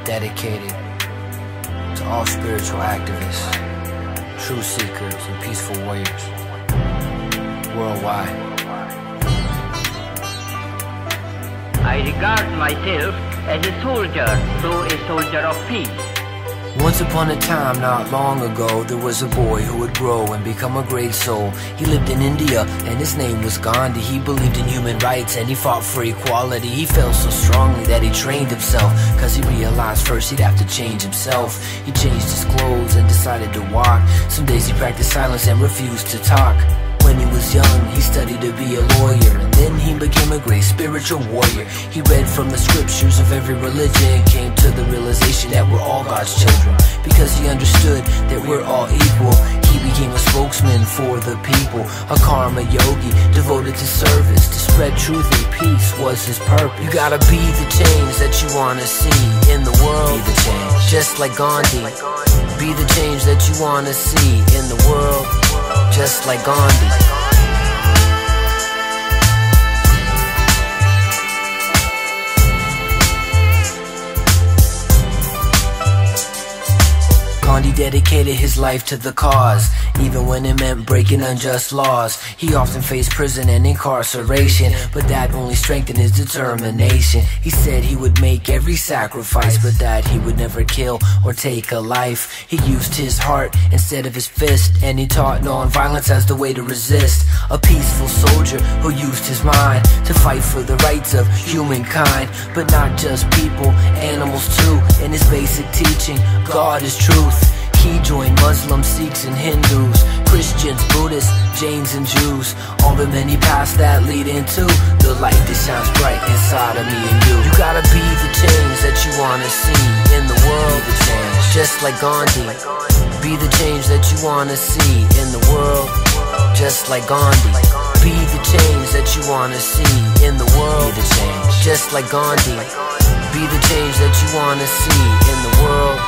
dedicated to all spiritual activists, truth seekers, and peaceful warriors worldwide. I regard myself as a soldier, though a soldier of peace. Once upon a time, not long ago, there was a boy who would grow and become a great soul. He lived in India and his name was Gandhi. He believed in human rights and he fought for equality. He felt so strongly that he trained himself, cause he realized first he'd have to change himself. He changed his clothes and decided to walk. Some days he practiced silence and refused to talk. When he was young, he studied to be a lawyer, and then he became a great spiritual warrior. He read from the scriptures of every religion, came to the realization that we're all God's children. Because he understood that we're all equal, he became a spokesman for the people. A karma yogi, devoted to service, to spread truth and peace was his purpose. You gotta be the change that you wanna see in the world. Be the change, just like Gandhi. Be the change that you wanna see in the world, just like Gandhi. Gandhi dedicated his life to the cause, even when it meant breaking unjust laws. He often faced prison and incarceration, but that only strengthened his determination. He said he would make every sacrifice, but that he would never kill or take a life. He used his heart instead of his fist, and he taught non-violence as the way to resist. A peaceful soldier who used his mind to fight for the rights of humankind, but not just people, animals too. In his basic teaching, God is truth. He joined Muslims, Sikhs, and Hindus, Christians, Buddhists, Jains, and Jews. All the many paths that lead into the light that shines bright inside of me and you. You gotta be the change that you wanna see in the world. Be the change, just like Gandhi. Be the change that you wanna see in the world, just like Gandhi. Be the change that you wanna see in the world. Be the change, just like Gandhi. Be the change that you wanna see in the world,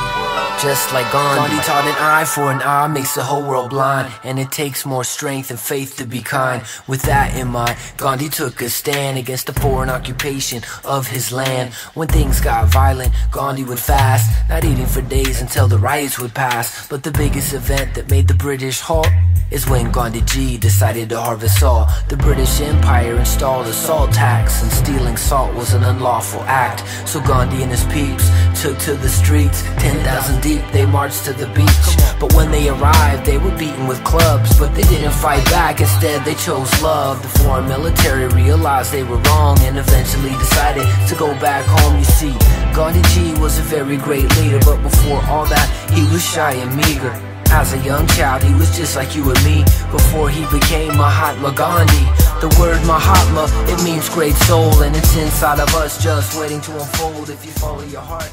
just like Gandhi. Gandhi taught an eye for an eye makes the whole world blind, and it takes more strength and faith to be kind. With that in mind, Gandhi took a stand against the foreign occupation of his land. When things got violent, Gandhi would fast, not eating for days until the riots would pass. But the biggest event that made the British halt is when Gandhi Ji decided to harvest salt. The British Empire installed a salt tax, and stealing salt was an unlawful act. So Gandhi and his peeps took to the streets, 10,000 deep, they marched to the beach. But when they arrived, they were beaten with clubs, but they didn't fight back, instead they chose love. The foreign military realized they were wrong and eventually decided to go back home. You see, Gandhi Ji was a very great leader, but before all that, he was shy and meager. As a young child, he was just like you and me, before he became Mahatma Gandhi. The word Mahatma, it means great soul, and it's inside of us just waiting to unfold if you follow your heart.